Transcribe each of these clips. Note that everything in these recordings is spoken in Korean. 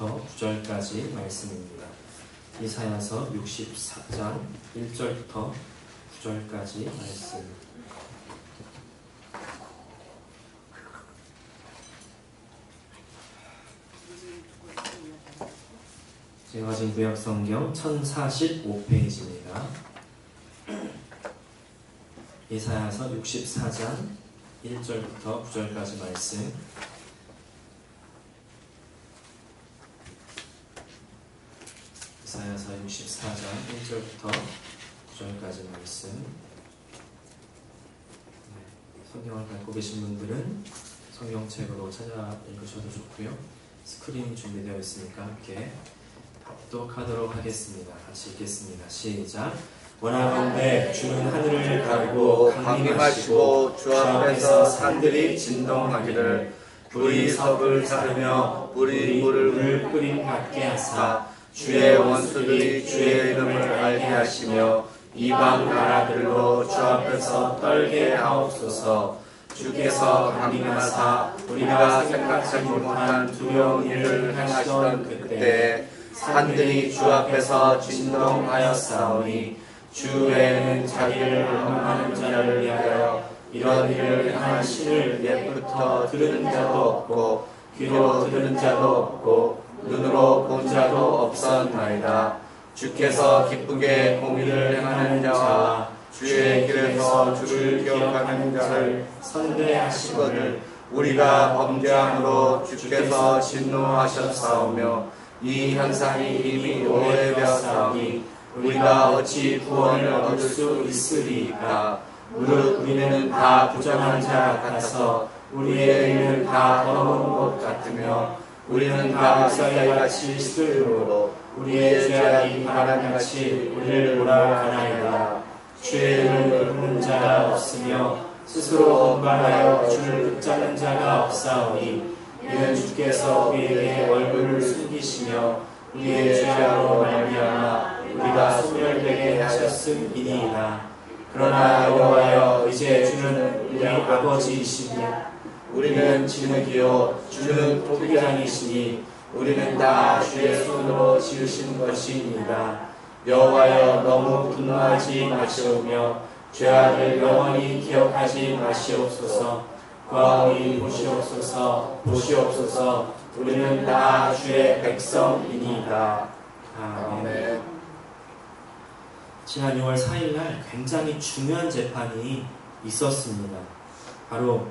1절부터 9절까지 말씀입니다. 이사야서 64장 1절부터 9절까지 말씀. 제가 가진 구약성경 1045페이지입니다. 이사야서 64장 1절부터 9절까지 말씀. 이사야서 64장 1절부터 9절까지 말씀. 성경을 갖고 계신 분들은 성경책으로 찾아 읽으셔도 좋고요. 스크린이 준비되어 있으니까 함께 합독하도록 하겠습니다. 같이 읽겠습니다. 시작. 원하건대 주는 하늘을 가르고 강림하시고 주 앞에서 산들이 진동하기를 불이 섭을 자르며 불이 물을 끓임 같게 하사 주의 원수들이 주의 이름을 알게 하시며 이방 나라들로 주 앞에서 떨게 하옵소서. 주께서 강림하사 우리가 생각하지 못한 두려운 일을 행하시던 그때에 산들이 주 앞에서 진동하였사오니 주 외에는 자기를 원하는 자를 위하여 이런 일을 행한 신을 옛부터 들은 자도 없고 귀로 들은 자도 없고 눈으로 본 자도 없었나이다. 주께서 기쁘게 공의를 행하는 자와 주의 길에서 주를 기억하는 자를 선대하시거늘 우리가 범죄함으로 주께서 진노하셨사오며 이 현상이 이미 오래되었사오니 우리가 어찌 구원을 얻을 수 있으리이까. 무릇 우리는 다 부정한 자 같아서 우리의 일은 다 더러운 것 같으며 우리는 다 쌀같이 시들므로 우리의 죄악이 바람같이 우리를 몰아가나이다. 주의 이름을 부르는 자가 없으며 스스로 분발하여 주를 붙잡는 자가 없사오니 이는 주께서 우리에게 얼굴을 숨기시며 우리의 죄악으로 말미암아 우리가 소멸되게 하셨음이니이다. 그러나 여호와여 이제 주는 우리 아버지이시니 우리는 진흙이요 주는 토기장이시니 우리는 다 주의 손으로 지으신 것이니이다. 여호와여 너무 분노하지 마시오며 죄악을 영원히 기억하지 마시옵소서. 구하오니 보시옵소서 보시옵소서. 우리는 다 주의 백성이니이다. 아멘. 지난 6월 4일날 굉장히 중요한 재판이 있었습니다. 바로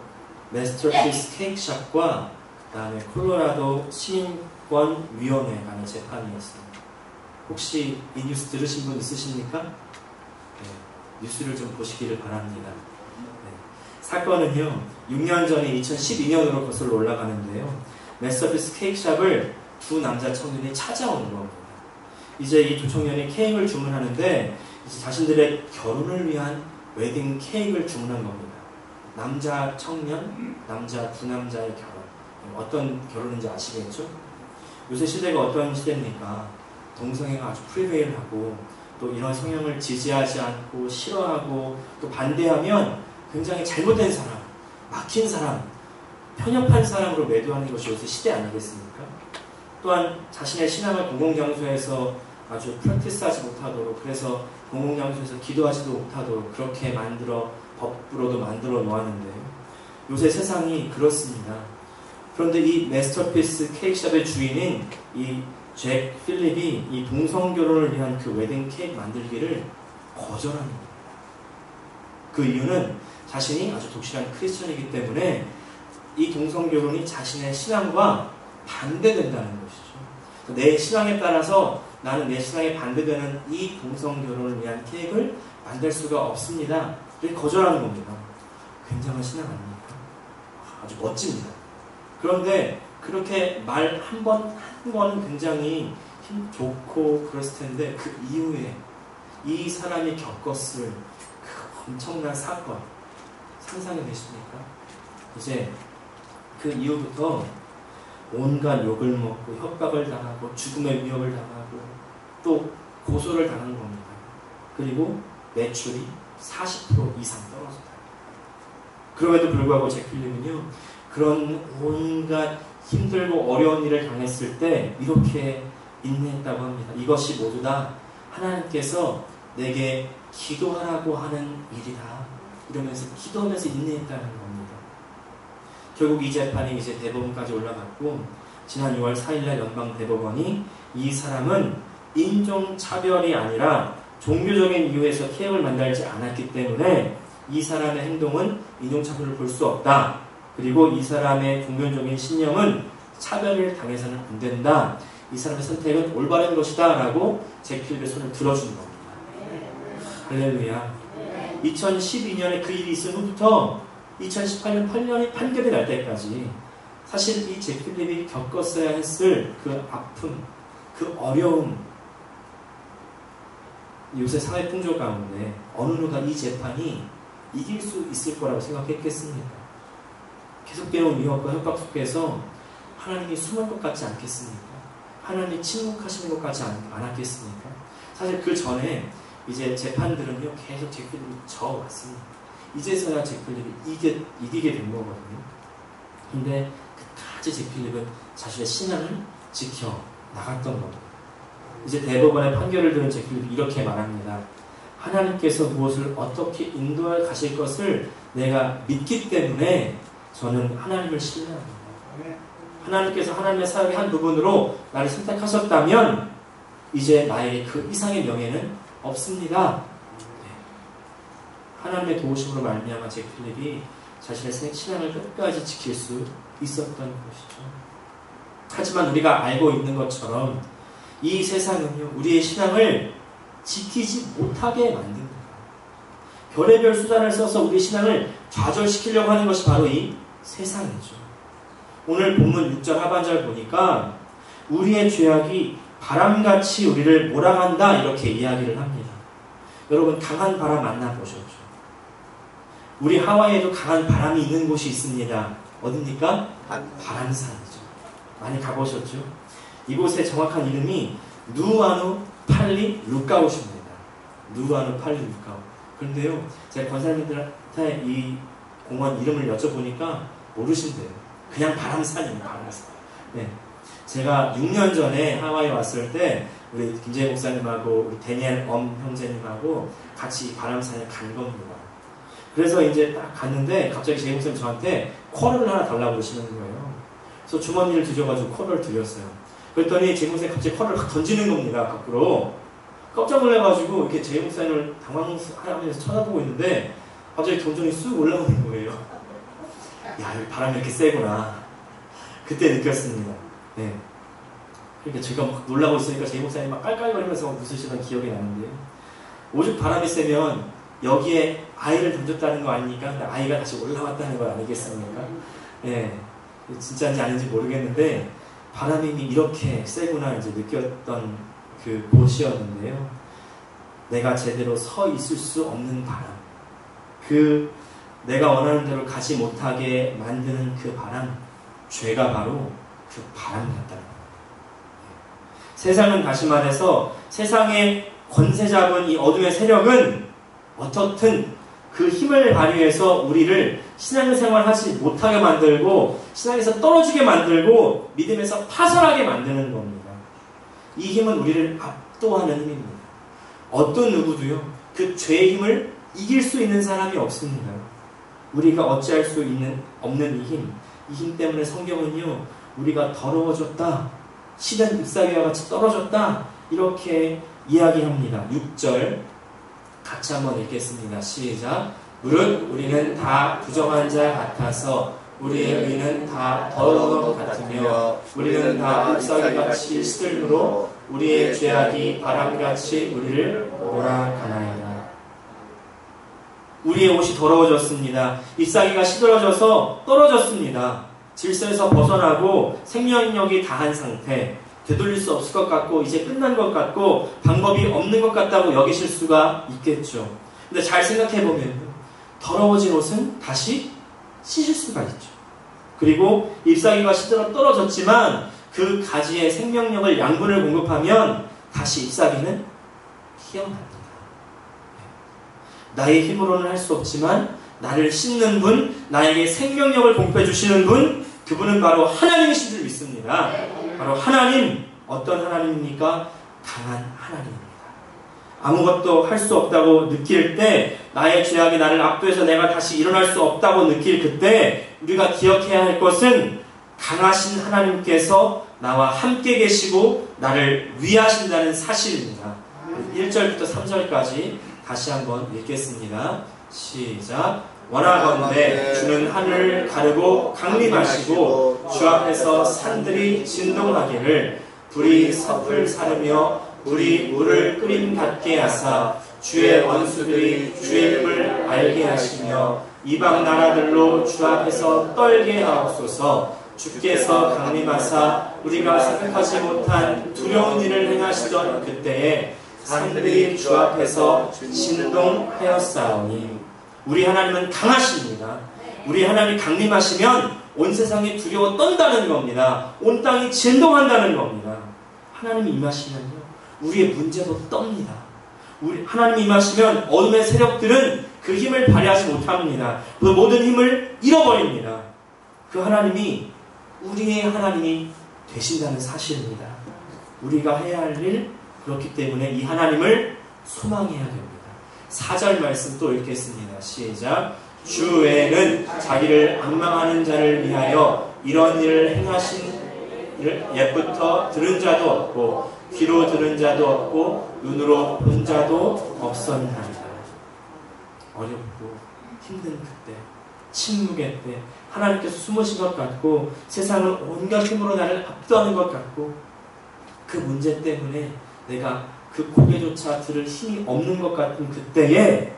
마스터피스 케이크샵과 그 다음에 콜로라도 시민권위원회 간의 재판이었습니다. 혹시 이 뉴스 들으신 분 있으십니까? 네, 뉴스를 좀 보시기를 바랍니다. 네, 사건은요 6년 전에 2012년으로 거슬러 올라가는데요. 마스터피스 케이크샵을 두 남자 청년이 찾아오는 겁니다. 이제 이 두 청년이 케이크를 주문하는데 이제 자신들의 결혼을 위한 웨딩 케이크를 주문한 겁니다. 남자 청년, 두 남자의 결혼. 어떤 결혼인지 아시겠죠? 요새 시대가 어떤 시대입니까? 동성애가 아주 프리베일하고 또 이런 성향을 지지하지 않고 싫어하고 또 반대하면 굉장히 잘못된 사람, 막힌 사람, 편협한 사람으로 매도하는 것이 요새 시대 아니겠습니까? 또한 자신의 신앙을 공공장소에서 아주 프랙티스하지 못하도록, 그래서 공공장소에서 기도하지도 못하도록 그렇게 법으로도 만들어 놓았는데요. 요새 세상이 그렇습니다. 그런데 이 마스터피스 케이크샵의 주인인 이 잭 필립이 이 동성결혼을 위한 그 웨딩 케이크 만들기를 거절합니다. 그 이유는 자신이 아주 독실한 크리스천이기 때문에 이 동성결혼이 자신의 신앙과 반대된다는 것이죠. 내 신앙에 따라서 나는 내 신앙에 반대되는 이 동성결혼을 위한 케이크를 만들 수가 없습니다. 거절하는 겁니다. 굉장한 신앙 아닙니까? 아주 멋집니다. 그런데 그렇게 말 한 번은 굉장히 힘 좋고 그랬을 텐데 그 이후에 이 사람이 겪었을 그 엄청난 사건 상상이 되십니까? 이제 그 이후부터 온갖 욕을 먹고 협박을 당하고 죽음의 위협을 당하고 또 고소를 당한 겁니다. 그리고 매출이 40% 이상 떨어졌다. 그럼에도 불구하고 잭 필립은요 그런 온갖 힘들고 어려운 일을 당했을 때 이렇게 인내했다고 합니다. 이것이 모두 다 하나님께서 내게 기도하라고 하는 일이다. 이러면서 기도하면서 인내했다는 겁니다. 결국 이 재판이 이제 대법원까지 올라갔고 지난 6월 4일날 연방대법원이 이 사람은 인종차별이 아니라 종교적인 이유에서 케이크를 만들지 않았기 때문에 이 사람의 행동은 인종차별을 볼 수 없다. 그리고 이 사람의 종교적인 신념은 차별을 당해서는 안 된다. 이 사람의 선택은 올바른 것이다. 라고 잭 필립의 손을 들어주는 겁니다. 할렐루야. 2012년에 그 일이 있은 후부터 2018년 8년이 판결이 날 때까지 사실 이 잭 필립이 겪었어야 했을 그 아픔, 그 어려움, 요새 사회 풍조 가운데 어느 누가 이 재판이 이길 수 있을 거라고 생각했겠습니까? 계속되는 위협과 협박 속에서 하나님이 숨을 것 같지 않겠습니까? 하나님이 침묵하시는 것 같지 않았겠습니까? 사실 그 전에 이제 재판들은요 계속 잭 필립이 져왔습니다. 이제서야 잭 필립이 이기게 된 거거든요. 근데 끝까지 잭 필립은 자신의 신앙을 지켜 나갔던 겁니다. 이제 대법원의 판결을 들은 잭 필립이 이렇게 말합니다. 하나님께서 무엇을 어떻게 인도해 가실 것을 내가 믿기 때문에 저는 하나님을 신뢰합니다. 하나님께서 하나님의 사역의 한 부분으로 나를 선택하셨다면 이제 나에게 그 이상의 명예는 없습니다. 하나님의 도우심으로 말미암아 잭 필립이 자신의 신앙을 끝까지 지킬 수 있었던 것이죠. 하지만 우리가 알고 있는 것처럼 이 세상은요 우리의 신앙을 지키지 못하게 만듭니다. 별의별 수단을 써서 우리 신앙을 좌절시키려고 하는 것이 바로 이 세상이죠. 오늘 본문 6절 하반절 보니까 우리의 죄악이 바람같이 우리를 몰아간다 이렇게 이야기를 합니다. 여러분 강한 바람 만나보셨죠? 우리 하와이에도 강한 바람이 있는 곳이 있습니다. 어딥니까? 바람산이죠. 많이 가보셨죠? 이곳의 정확한 이름이 누아누 팔리 루카웃입니다. 누아누 팔리 루카웃. 그런데요, 제가 권사님들한테 이 공원 이름을 여쭤보니까 모르신대요. 그냥 바람산입니다. 바람산. 네. 제가 6년 전에 하와이 왔을 때 우리 김재희 목사님하고 우리 데니엘 형제님하고 같이 바람산에 간 겁니다. 그래서 이제 딱 갔는데 갑자기 재희 목사님 저한테 쿼러를 하나 달라고 그러시는 거예요. 그래서 주머니를 뒤져가지고 쿼러를 드렸어요. 그랬더니 재희 목사님이 갑자기 쿼러를 던지는 겁니다. 밖으로. 깜짝 놀라가지고 이렇게 재희 목사님을 당황하면서 쳐다보고 있는데 갑자기 동전이 쑥 올라오는 거예요. 야, 여기 바람이 이렇게 세구나. 그때 느꼈습니다. 네. 그러니까 제가 막 놀라고 있으니까 재희 목사님이 막 깔깔거리면서 웃으시던 기억이 나는데요. 오죽 바람이 세면 여기에 아이를 던졌다는 거 아닙니까? 근데 아이가 다시 올라왔다는 거 아니겠습니까? 네. 진짜인지 아닌지 모르겠는데 바람이 이렇게 세구나 이제 느꼈던 그 곳이었는데요. 내가 제대로 서 있을 수 없는 바람. 그 내가 원하는 대로 가지 못하게 만드는 그 바람. 죄가 바로 그 바람 같다는 거예요. 세상은 다시 말해서 세상의 권세 잡은 이 어둠의 세력은 어떻든 그 힘을 발휘해서 우리를 신앙생활 하지 못하게 만들고 신앙에서 떨어지게 만들고 믿음에서 파산하게 만드는 겁니다. 이 힘은 우리를 압도하는 힘입니다. 어떤 누구도요 그 죄의 힘을 이길 수 있는 사람이 없습니다. 우리가 어찌할 수 없는 이 힘 때문에 성경은요 우리가 더러워졌다, 시든 잎사귀와 같이 떨어졌다 이렇게 이야기합니다. 6절 같이 한번 읽겠습니다. 시작. 무릇 우리는 다 부정한 자 같아서 우리의 의는 다 더러운 것 같으며 우리는 다 잎사귀같이 시들므로 우리의 죄악이 바람같이 우리를 몰아가나이다. 우리의 옷이 더러워졌습니다. 잎사귀가 시들어져서 떨어졌습니다. 질서에서 벗어나고 생명력이 다한 상태, 되돌릴 수 없을 것 같고 이제 끝난 것 같고 방법이 없는 것 같다고 여기실 수가 있겠죠. 근데 잘 생각해보면 더러워진 옷은 다시 씻을 수가 있죠. 그리고 잎사귀가 시들어 떨어졌지만 그 가지의 생명력을 양분을 공급하면 다시 잎사귀는 피어납니다. 나의 힘으로는 할 수 없지만 나를 씻는 분, 나에게 생명력을 공급해 주시는 분, 그분은 바로 하나님이신 줄 믿습니다. 바로 하나님, 어떤 하나님입니까? 강한 하나님입니다. 아무것도 할 수 없다고 느낄 때, 나의 죄악이 나를 압도해서 내가 다시 일어날 수 없다고 느낄 그때 우리가 기억해야 할 것은 강하신 하나님께서 나와 함께 계시고 나를 위하신다는 사실입니다. 1절부터 3절까지 다시 한번 읽겠습니다. 시작. 원하건대 주는 하늘을 가르고 강림하시고 주 앞에서 산들이 진동하기를 불이 섭을 사르며 불이 물을 끓임 같게 하사 주의 원수들이 주의 이름을 알게 하시며 이방 나라들로 주 앞에서 떨게 하옵소서. 주께서 강림하사 우리가 생각하지 못한 두려운 일을 행하시던 그때에 산들이 주 앞에서 진동하였사오니. 우리 하나님은 강하십니다. 우리 하나님이 강림하시면 온 세상이 두려워 떤다는 겁니다. 온 땅이 진동한다는 겁니다. 하나님이 임하시면요, 우리의 문제도 떱니다. 하나님이 임하시면 어둠의 세력들은 그 힘을 발휘하지 못합니다. 그 모든 힘을 잃어버립니다. 그 하나님이 우리의 하나님이 되신다는 사실입니다. 우리가 해야 할 일, 그렇기 때문에 이 하나님을 소망해야 됩니다. 4절 말씀 또 읽겠습니다. 시작. 주 외에는 자기를 앙망하는 자를 위하여 이런 일을 행하신 일을 옛부터 들은 자도 없고 귀로 들은 자도 없고 눈으로 본 자도 없었나이다. 어렵고 힘든 그때, 침묵의 때 하나님께서 숨으신 것 같고 세상을 온갖 힘으로 나를 압도하는 것 같고 그 문제 때문에 내가 그 고개조차 들을 힘이 없는 것 같은 그때에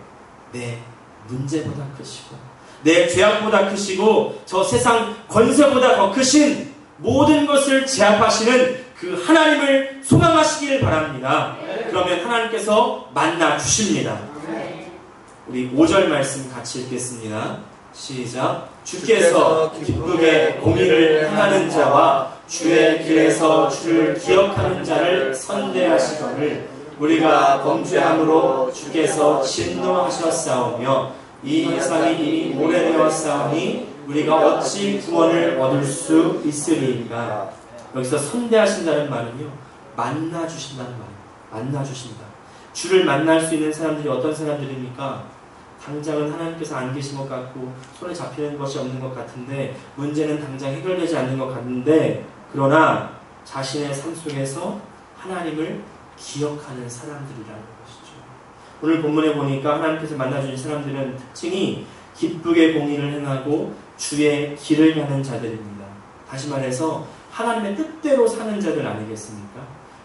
내 문제보다 크시고 내 죄악보다 크시고 저 세상 권세보다 더 크신 모든 것을 제압하시는 그 하나님을 소망하시기를 바랍니다. 그러면 하나님께서 만나 주십니다. 우리 5절 말씀 같이 읽겠습니다. 시작. 주께서 기쁘게 공의를 행하는 자와 주의 길에서 주를 기억하는 자를 선대하시거늘 우리가 범죄함으로 주께서 진노하셨사오며 이 세상이 이미 오래되었사오니 우리가 어찌 구원을 얻을 수 있으리이까. 여기서 선대하신다는 말은요, 만나주신다는 말이에요. 만나주신다. 주를 만날 수 있는 사람들이 어떤 사람들입니까? 당장은 하나님께서 안 계신 것 같고 손에 잡히는 것이 없는 것 같은데 문제는 당장 해결되지 않는 것 같은데 그러나 자신의 삶 속에서 하나님을 기억하는 사람들이라는 것이죠. 오늘 본문에 보니까 하나님께서 만나주신 사람들은 특징이 기쁘게 공의를 행하고 주의 길을 가는 자들입니다. 다시 말해서 하나님의 뜻대로 사는 자들 아니겠습니까?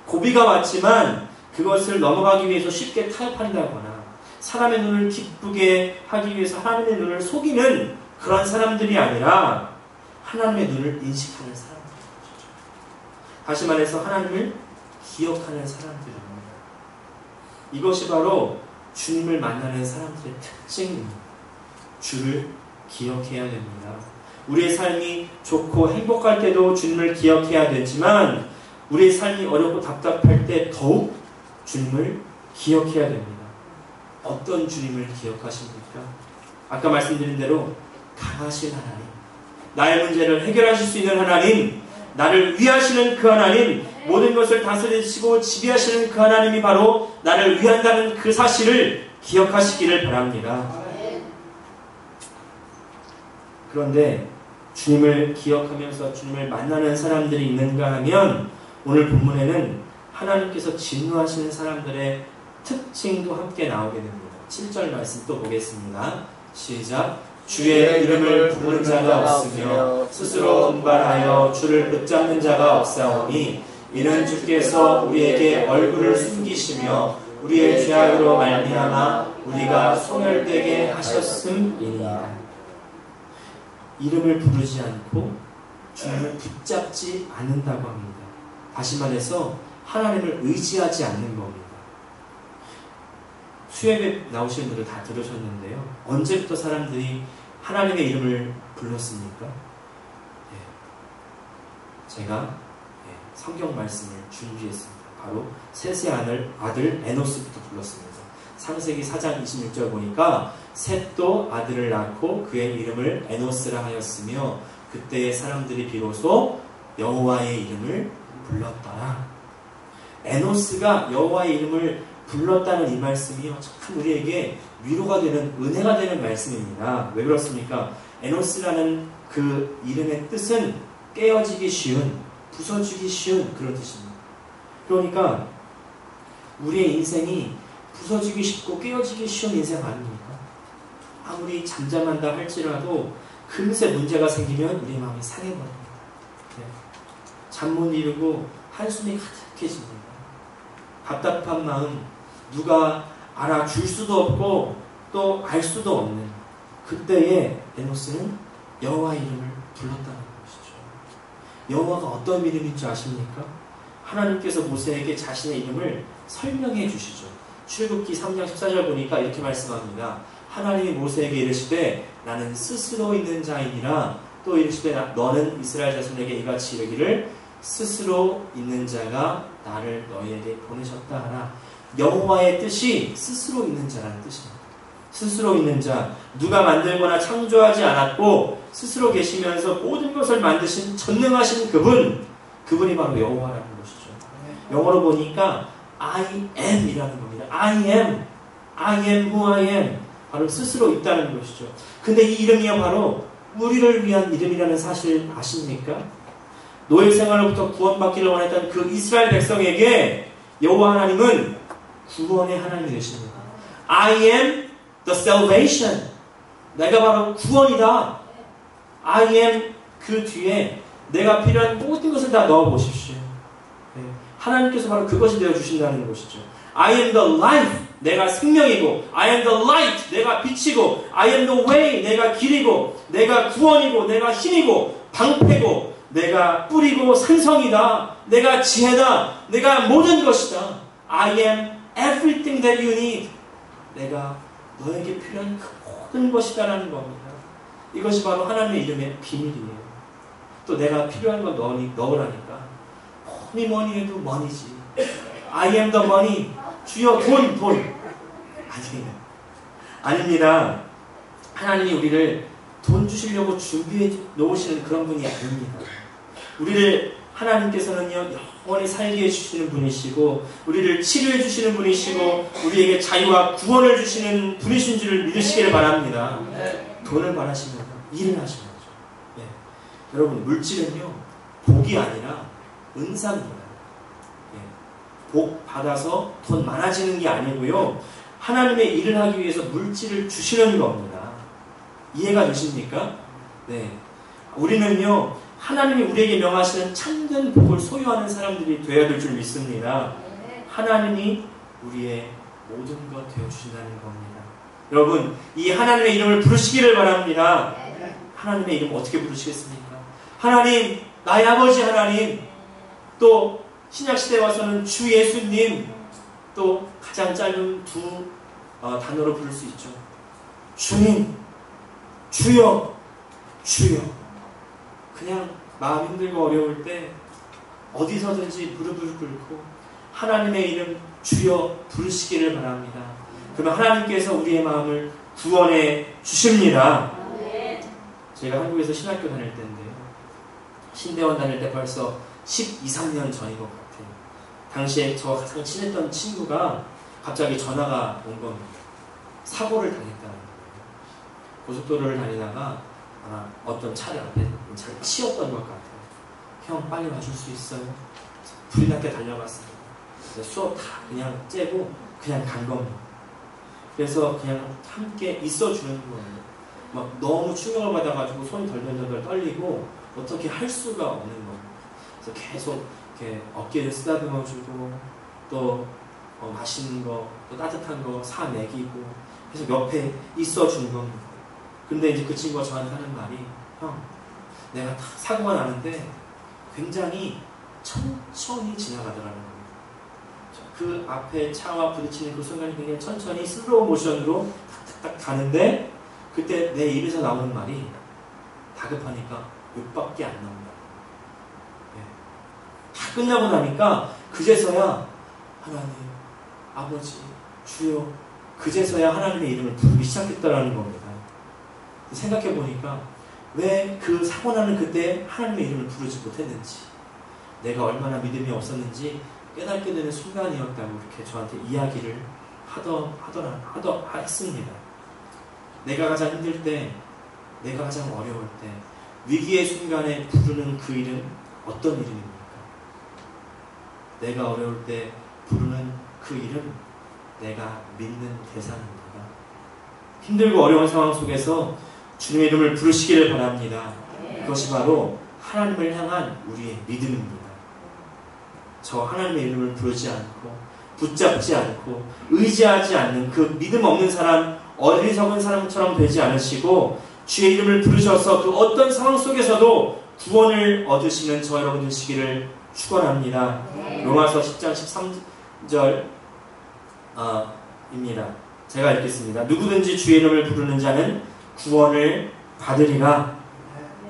고비가 왔지만 그것을 넘어가기 위해서 쉽게 타협한다거나 사람의 눈을 기쁘게 하기 위해서 하나님의 눈을 속이는 그런 사람들이 아니라 하나님의 눈을 인식하는 사람들이죠. 다시 말해서 하나님을 기억하는 사람들입니다. 이것이 바로 주님을 만나는 사람들의 특징입니다. 주를 기억해야 됩니다. 우리의 삶이 좋고 행복할 때도 주님을 기억해야 되지만 우리의 삶이 어렵고 답답할 때 더욱 주님을 기억해야 됩니다. 어떤 주님을 기억하십니까? 아까 말씀드린 대로 강하신 하나님, 나의 문제를 해결하실 수 있는 하나님, 나를 위하시는 그 하나님, 모든 것을 다스리시고 지배하시는 그 하나님이 바로 나를 위한다는 그 사실을 기억하시기를 바랍니다. 그런데 주님을 기억하면서 주님을 만나는 사람들이 있는가 하면 오늘 본문에는 하나님께서 진노하시는 사람들의 특징도 함께 나오게 됩니다. 7절 말씀 또 보겠습니다. 시작. 주의 이름을 부르는 자가 없으며 스스로 분발하여 주를 붙잡는 자가 없사오니 이는 주께서 우리에게 얼굴을 숨기시며 우리의 죄악으로 말미암아 우리가 소멸되게 하셨음이니라. 이름을 부르지 않고 주님을 붙잡지 않는다고 합니다. 다시 말해서 하나님을 의지하지 않는 겁니다. 수협에 나오시는 분들 다 들으셨는데요. 언제부터 사람들이 하나님의 이름을 불렀습니까? 제가 성경 말씀을 준비했습니다. 바로 셋의 아들 에노스부터 불렀습니다. 창세기 4장 26절 보니까 셋도 아들을 낳고 그의 이름을 에노스라 하였으며 그때의 사람들이 비로소 여호와의 이름을 불렀더라. 에노스가 여호와의 이름을 불렀다는 이 말씀이요, 참 우리에게 위로가 되는, 은혜가 되는 말씀입니다. 왜 그렇습니까? 에노스라는 그 이름의 뜻은 깨어지기 쉬운, 부서지기 쉬운 그런 뜻입니다. 그러니까 우리의 인생이 부서지기 쉽고 깨어지기 쉬운 인생 아닙니까? 아무리 잠잠한다 할지라도 금세 문제가 생기면 우리의 마음이 상해버립니다. 네. 잠 못 이루고 한숨이 가득해집니다. 답답한 마음, 누가 알아줄 수도 없고 또 알 수도 없는 그때에 에노스는 여호와의 이름을 불렀다는 것이죠. 여호와가 어떤 이름인 줄 아십니까? 하나님께서 모세에게 자신의 이름을 설명해 주시죠. 출애굽기 3장 14절 보니까 이렇게 말씀합니다. 하나님이 모세에게 이르시되 나는 스스로 있는 자이니라. 또 이르시되 너는 이스라엘 자손에게 이같이 이르기를 스스로 있는 자가 나를 너희에게 보내셨다 하라. 여호와의 뜻이 스스로 있는 자라는 뜻입니다. 스스로 있는 자, 누가 만들거나 창조하지 않았고 스스로 계시면서 모든 것을 만드신 전능하신 그분이 바로 여호와라는 것이죠. 영어로 보니까 I am 이라는 겁니다. I am who I am. 바로 스스로 있다는 것이죠. 근데 이 이름이요 바로 우리를 위한 이름이라는 사실 아십니까? 노예 생활로부터 구원받기를 원했던 그 이스라엘 백성에게 여호와 하나님은 구원의 하나님이 되십니다. I am the salvation. 내가 바로 구원이다. I am 그 뒤에 내가 필요한 모든 것을 다 넣어보십시오. 네. 하나님께서 바로 그것이 되어주신다는 것이죠. I am the life. 내가 생명이고, I am the light. 내가 빛이고, I am the way. 내가 길이고, 내가 구원이고, 내가 힘이고, 방패고, 내가 뿌리고 산성이다. 내가 지혜다. 내가 모든 것이다. I am everything that you need. 내가 너에게 필요한 그 모든 것이다라는 겁니다. 이것이 바로 하나님의 이름의 비밀이에요. 또 내가 필요한 거 넣으라니까. 뭐니 해도 money지. I am the money. 주여 돈. 아닙니다. 하나님이 우리를 돈 주시려고 준비해 놓으시는 그런 분이 아닙니다. 우리를 하나님께서는요 영원히 살게 해주시는 분이시고 우리를 치료해 주시는 분이시고 우리에게 자유와 구원을 주시는 분이신 줄을 믿으시기를 바랍니다. 돈을 바라시면 일을 하시는 거죠. 네. 여러분 물질은요 복이 아니라 은사입니다. 네. 복 받아서 돈 많아지는 게 아니고요 하나님의 일을 하기 위해서 물질을 주시는 겁니다. 이해가 되십니까? 네. 우리는요 하나님이 우리에게 명하시는 참된 복을 소유하는 사람들이 되어야 될 줄 믿습니다. 하나님이 우리의 모든 것 되어주신다는 겁니다. 여러분 이 하나님의 이름을 부르시기를 바랍니다. 하나님의 이름 어떻게 부르시겠습니까? 하나님, 나의 아버지 하나님, 또 신약시대에 와서는 주 예수님, 또 가장 짧은 두 단어로 부를 수 있죠. 주님, 주여, 주여. 그냥 마음 힘들고 어려울 때 어디서든지 무릎을 꿇고 하나님의 이름 주여 부르시기를 바랍니다. 그러면 하나님께서 우리의 마음을 구원해 주십니다. 제가 한국에서 신학교 다닐 때인데요. 신대원 다닐 때 벌써 12, 13년 전인 것 같아요. 당시에 저 가장 친했던 친구가 갑자기 전화가 온 겁니다. 사고를 당했다는 거예요. 고속도로를 다니다가 아마 어떤 차를 앞에 차를 치였던 것 같아요. 형 빨리 와줄 수 있어요? 불이 났게 달려갔어요. 수업 다 그냥 째고 그냥 간 겁니다. 그래서 그냥 함께 있어주는 거예요. 막 너무 충격을 받아가지고 손이 덜덜덜 떨리고 어떻게 할 수가 없는 거예요. 그래서 계속 이렇게 어깨를 쓰다듬어주고 또 맛있는 거, 또 따뜻한 거 사 먹이고 계속 옆에 있어주는 겁니다. 근데 이제 그 친구가 저한테 하는 말이 형, 내가 다 사고가 나는데 굉장히 천천히 지나가더라는 겁니다. 그 앞에 차와 부딪히는 그 순간이 굉장히 천천히 슬로우 모션으로 탁탁탁 가는데 그때 내 입에서 나오는 말이 다급하니까 욕밖에 안 나온다. 네. 다 끝나고 나니까 그제서야 하나님, 아버지, 주여 그제서야 하나님의 이름을 부르기 시작했다라는 겁니다. 생각해보니까 왜 그 사고 나는 그때 하나님의 이름을 부르지 못했는지, 내가 얼마나 믿음이 없었는지 깨닫게 되는 순간이었다고 이렇게 저한테 이야기를 했습니다. 내가 가장 힘들 때, 내가 가장 어려울 때, 위기의 순간에 부르는 그 이름, 어떤 이름입니까? 내가 어려울 때 부르는 그 이름, 내가 믿는 대상입니다. 힘들고 어려운 상황 속에서 주님의 이름을 부르시기를 바랍니다. 그것이 바로 하나님을 향한 우리의 믿음입니다. 저 하나님의 이름을 부르지 않고 붙잡지 않고 의지하지 않는 그 믿음 없는 사람, 어리석은 사람처럼 되지 않으시고 주의 이름을 부르셔서 그 어떤 상황 속에서도 구원을 얻으시는 저 여러분 되시기를 축원합니다. 로마서 10장 13절 입니다. 제가 읽겠습니다. 누구든지 주의 이름을 부르는 자는 구원을 받으리라.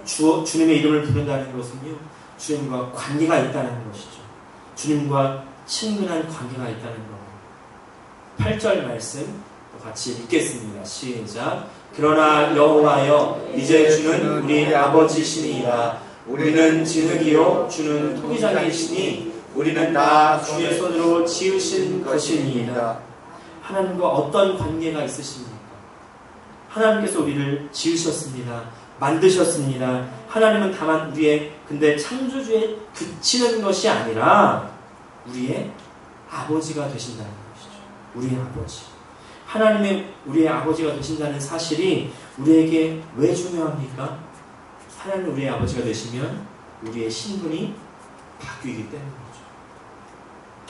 주님의 이름을 부른다는 것은요, 주님과 관계가 있다는 것이죠. 주님과 친근한 관계가 있다는 것. 8절 말씀 같이 읽겠습니다. 시작. 그러나 여호와여, 이제 주는 우리 아버지시니이다. 우리는 진흙이요 주는 토기장이시니 우리는 다 주의 손으로 지으신 것이니이다. 하나님과 어떤 관계가 있으십니까? 하나님께서 우리를 지으셨습니다. 만드셨습니다. 하나님은 다만 우리의 근데 창조주에 그치는 것이 아니라 우리의 아버지가 되신다는 것이죠. 우리의 아버지. 하나님의 우리의 아버지가 되신다는 사실이 우리에게 왜 중요합니까? 하나님 우리의 아버지가 되시면 우리의 신분이 바뀌기 때문이죠.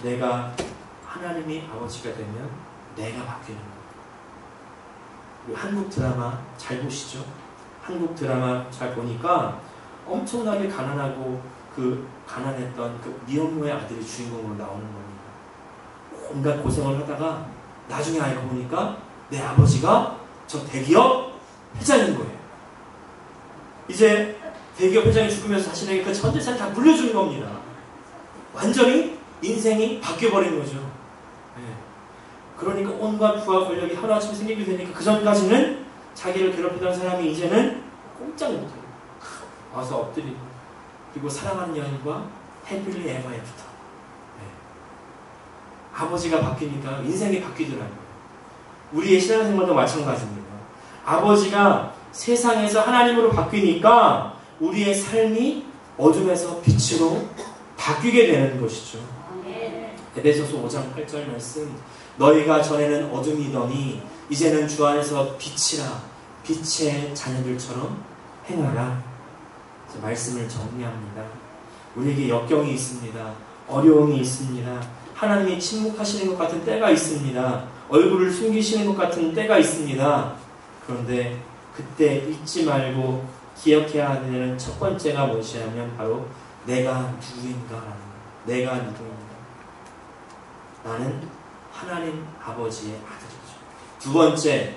내가 하나님이 아버지가 되면 내가 바뀌는 거예요. 한국 드라마 잘 보시죠? 한국 드라마 잘 보니까 엄청나게 가난하고 가난했던 그 미혼모의 아들이 주인공으로 나오는 겁니다. 온갖 고생을 하다가 나중에 알고 보니까 내 아버지가 저 대기업 회장인 거예요. 이제 대기업 회장이 죽으면서 자신에게 그 전 재산을 다 물려주는 겁니다. 완전히 인생이 바뀌어버린 거죠. 네. 그러니까 온갖 부와 권력이 하루아침에 생기게 되니까 그 전까지는 자기를 괴롭히던 사람이 이제는 꼼짝 못해요. 와서 엎드리고, 그리고 사랑하는 여인과 해피리 에버 애프터. 아버지가 바뀌니까 인생이 바뀌더라고요. 우리의 신앙생활도 마찬가지입니다. 아버지가 세상에서 하나님으로 바뀌니까 우리의 삶이 어둠에서 빛으로 바뀌게 되는 것이죠. 에베소서 5장 8절 말씀. 너희가 전에는 어둠이더니 이제는 주 안에서 빛이라. 빛의 자녀들처럼 행하라. 말씀을 정리합니다. 우리에게 역경이 있습니다. 어려움이 있습니다. 하나님이 침묵하시는 것 같은 때가 있습니다. 얼굴을 숨기시는 것 같은 때가 있습니다. 그런데 그때 잊지 말고 기억해야 되는 첫 번째가 무엇이냐면 바로 내가 누구인가라는 거예요. 내가 누구인가. 나는 하나님 아버지의 아들이죠. 두 번째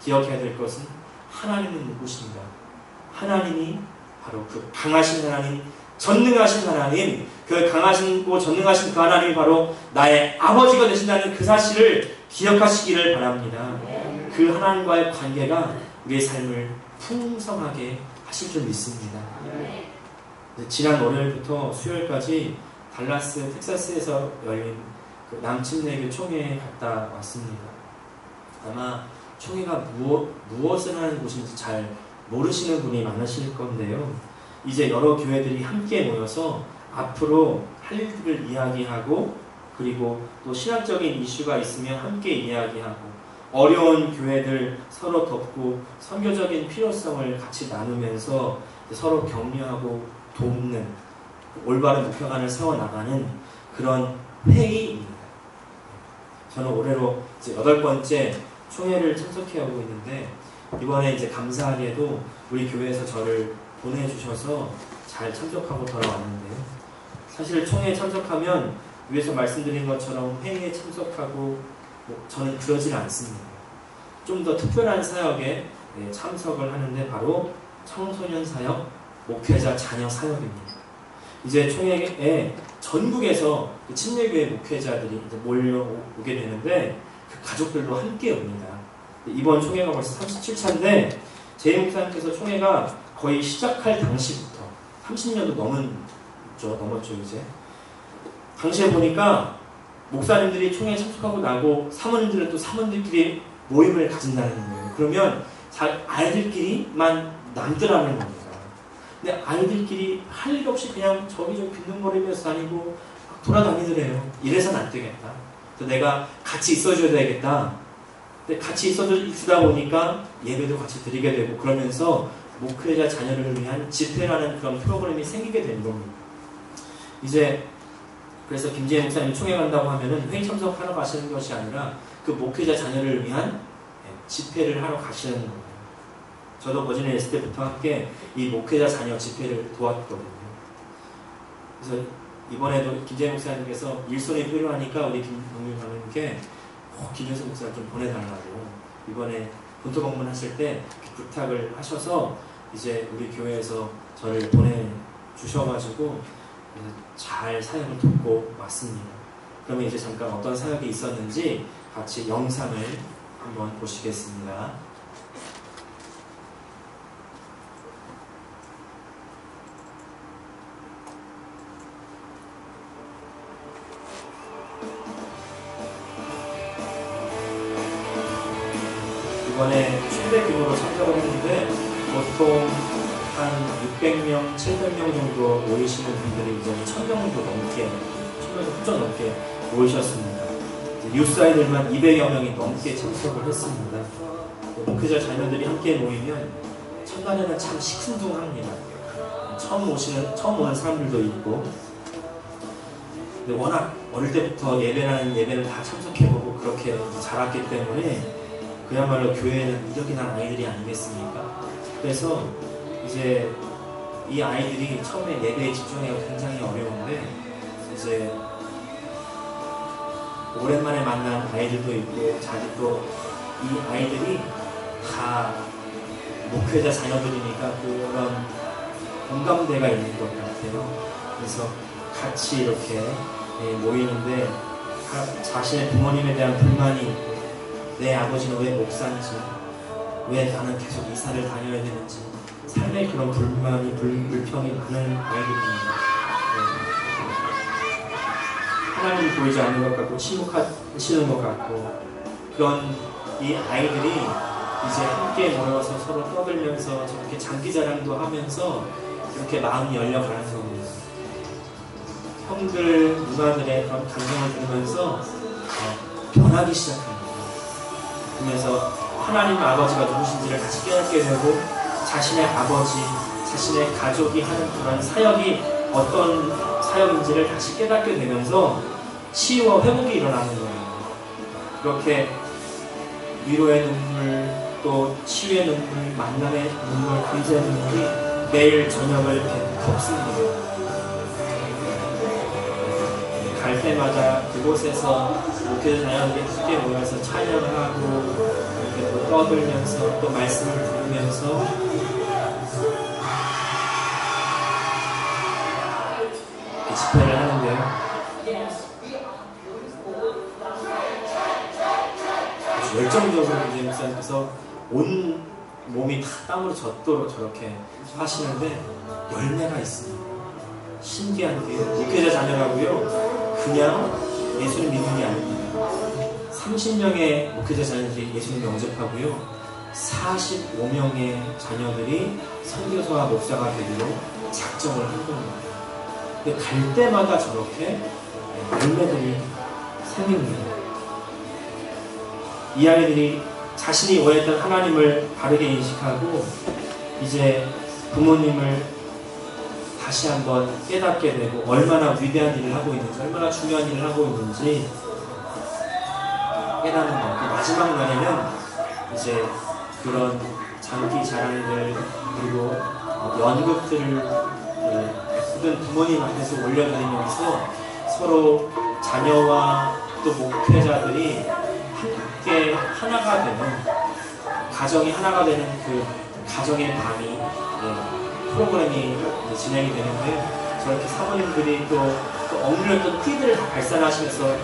기억해야 될 것은 하나님은 누구신가. 하나님이 바로 그 강하신 하나님, 전능하신 하나님, 그 강하시고 전능하신 그 하나님이 바로 나의 아버지가 되신다는 그 사실을 기억하시기를 바랍니다. 그 하나님과의 관계가 우리의 삶을 풍성하게 하실 줄 믿습니다. 지난 월요일부터 수요일까지 달라스, 텍사스에서 열린 그 남침내교 총회에 갔다 왔습니다. 아마 총회가 무엇을 하는 곳인지 잘 모르시는 분이 많으실 건데요. 이제 여러 교회들이 함께 모여서 앞으로 할 일들을 이야기하고, 그리고 또 신학적인 이슈가 있으면 함께 이야기하고, 어려운 교회들 서로 돕고 선교적인 필요성을 같이 나누면서 서로 격려하고 돕는 올바른 목표관을 세워나가는 그런 회의입니다. 저는 올해로 이제 8번째 총회를 참석해오고 있는데, 이번에 이제 감사하게도 우리 교회에서 저를 보내주셔서 잘 참석하고 돌아왔는데요. 사실 총회에 참석하면 위에서 말씀드린 것처럼 회의에 참석하고 저는 그러질 않습니다. 좀 더 특별한 사역에 참석을 하는데 바로 청소년 사역, 목회자 자녀 사역입니다. 이제 총회에 전국에서 침례교회 목회자들이 이제 몰려오게 되는데 그 가족들도 함께 옵니다. 이번 총회가 벌써 37차인데 제 목사님께서 총회가 거의 시작할 당시부터 30년도 넘었죠 이제. 당시에 보니까 목사님들이 총회에 참석하고 나고 사모님들은 또 사모님들끼리 모임을 가진다는 거예요. 그러면 아이들끼리만 남더라는 겁니다. 근데 아이들끼리 할 일 없이 그냥 저기저기 빈둥거리면서 다니고 돌아다니더래요. 이래서는 안 되겠다. 또 내가 같이 있어줘야 되겠다. 근데 같이 있어주다 보니까 예배도 같이 드리게 되고 그러면서 목회자 자녀를 위한 집회라는 그런 프로그램이 생기게 된 겁니다. 이제 그래서 김재현 목사님이 총회 간다고 하면은 회의 참석하러 가시는 것이 아니라 그 목회자 자녀를 위한 집회를 하러 가시는 거예요. 저도 버지니아에 있을 때부터 함께 이 목회자 자녀 집회를 도왔거든요. 그래서 이번에도 김재현 목사님께서 일손이 필요하니까 우리 김동민 감독님께 김현수 목사를 좀 보내달라고 이번에 본토 방문하실 때 부탁을 하셔서 이제 우리 교회에서 저를 보내주셔가지고 잘 사역을 돕고 왔습니다. 그러면 이제 잠깐 어떤 사역이 있었는지 같이 영상을 한번 보시겠습니다. 이번에 최대 규모로 참석을 했는데 보통 한 600명, 700명 정도 모이시는 분들이 이제 1000명 정도 넘게, 1000명 훌쩍 넘게 모이셨습니다. 뉴스 아이들만 200여 명이 넘게 참석을 했습니다. 목회자 자녀들이 함께 모이면 첫날에는 참 시큰둥합니다. 처음 오는 사람들도 있고, 근데 워낙 어릴 때부터 예배를 다 참석해보고 그렇게 자랐기 때문에 그야말로 교회는 이력이 난 아이들이 아니겠습니까? 그래서 이제 이 아이들이 처음에 예배에 집중하기가 굉장히 어려운데 이제 오랜만에 만난 아이들도 있고 자식도 이 아이들이 다 목회자 자녀들이니까 그런 공감대가 있는 것 같아요. 그래서 같이 이렇게 모이는데 자신의 부모님에 대한 불만이 있고 내 아버지는 왜 목사인지 왜 나는 계속 이사를 다녀야 되는지 삶의 그런 불만이 불평이 많은 아이들입니다. 하나님이 보이지 않는 것 같고 침묵하시는 것 같고 그런 이 아이들이 이제 함께 모여서 서로 떠들면서 저렇게 장기자랑도 하면서 이렇게 마음이 열려가는 겁니다. 형들, 누나들의 그런 감정을 들으면서 변하기 시작합니다. 그러면서 하나님 아버지가 누구신지를 다시 깨닫게 되고 자신의 아버지, 자신의 가족이 하는 그런 사역이 어떤 사역인지를 다시 깨닫게 되면서 치유와 회복이 일어나는 거예요. 그렇게 위로의 눈물, 또 치유의 눈물, 만남의 눈물, 감사의 눈물이 매일 저녁을 덮습니다. 갈 때마다 그곳에서 목회자 자녀들이 함께 모여서 찬양하고 이렇게 또 떠들면서 또 말씀을 들으면서 집회를 하는데요. 아주 열정적으로 이제 목사님께서 온 몸이 다 땀으로 젖도록 저렇게 하시는데 열매가 있습니다. 신기한 게 목회자 자녀라고요. 그냥 예수를 믿는 게 아닙니다. 30명의 목회자 자녀들이 예수님을 영접하고요. 45명의 자녀들이 선교사와 목사가 되기로 작정을 한 겁니다. 근데 갈 때마다 저렇게 열매들이 생깁니다. 이 아이들이 자신이 원했던 하나님을 바르게 인식하고 이제 부모님을 다시 한번 깨닫게 되고 얼마나 위대한 일을 하고 있는지 얼마나 중요한 일을 하고 있는지 깨닫는 것. 마지막 날에는 이제 그런 장기 자랑들 그리고 연극들을 모든 부모님 앞에서 올려드리면서 서로 자녀와 또 목회자들이 함께 하나가 되는 가정이 하나가 되는 그 가정의 밤이 프로그램이 진행이 되는데 저렇게 사모님들이 또 억눌렸던 피들을 다 발산하시면서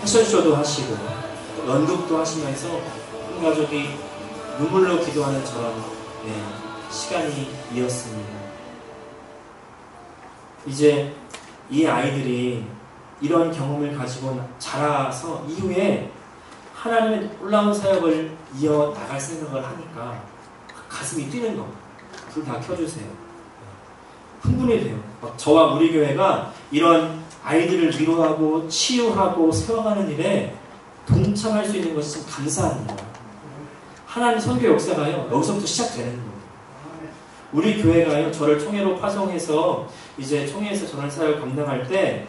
패션쇼도 하시고 연극도 하시면서 한 가족이 눈물로 기도하는 저런 시간이었습니다. 이제 이 아이들이 이런 경험을 가지고 자라서 이후에 하나님의 놀라운 사역을 이어나갈 생각을 하니까 가슴이 뛰는 겁니다. 불 다 켜주세요. 흥분이 돼요. 막 저와 우리 교회가 이런 아이들을 위로하고 치유하고 세워가는 일에 동참할 수 있는 것이 참 감사합니다. 하나님 선교 역사가요, 여기서부터 시작되는 거예요. 우리 교회가요, 저를 총회로 파송해서 이제 총회에서 전원 사역을 감당할 때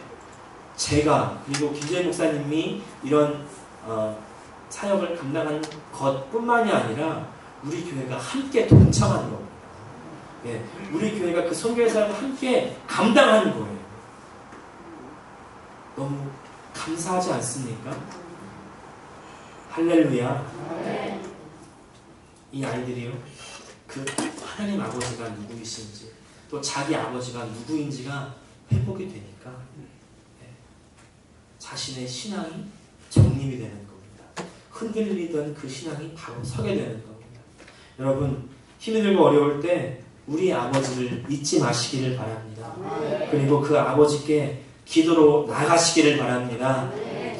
제가 그리고 김재희 목사님이 이런 사역을 감당한 것뿐만이 아니라 우리 교회가 함께 동참하는 겁니다. 예, 우리 교회가 그 선교의 사역을 함께 감당하는 거예요. 너무 감사하지 않습니까? 할렐루야. 이 아이들이요, 그 하나님 아버지가 누구이신지 또 자기 아버지가 누구인지가 회복이 되니까 자신의 신앙이 정립이 되는 겁니다. 흔들리던 그 신앙이 바로 서게 되는 겁니다. 여러분, 힘이 들고 어려울 때 우리 아버지를 잊지 마시기를 바랍니다. 그리고 그 아버지께 기도로 나가시기를 바랍니다.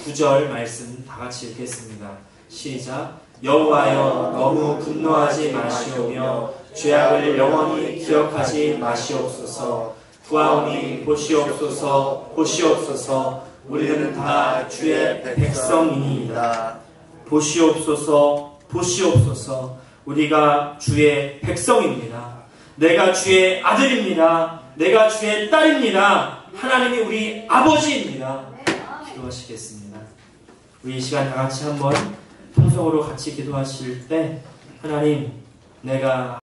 9절 말씀 다 같이 읽겠습니다. 시작. 여호와여, 너무 분노하지 마시오며 죄악을 영원히 기억하지 마시옵소서. 구하오니 보시옵소서, 보시옵소서. 우리는 다 주의 백성이니이다. 보시옵소서, 보시옵소서. 우리가 주의 백성입니다. 내가 주의 아들입니다. 내가 주의 딸입니다. 하나님이 우리 아버지입니다. 기도하시겠습니다. 우리 이 시간 다 같이 한번 통성으로 같이 기도하실 때, 하나님, 내가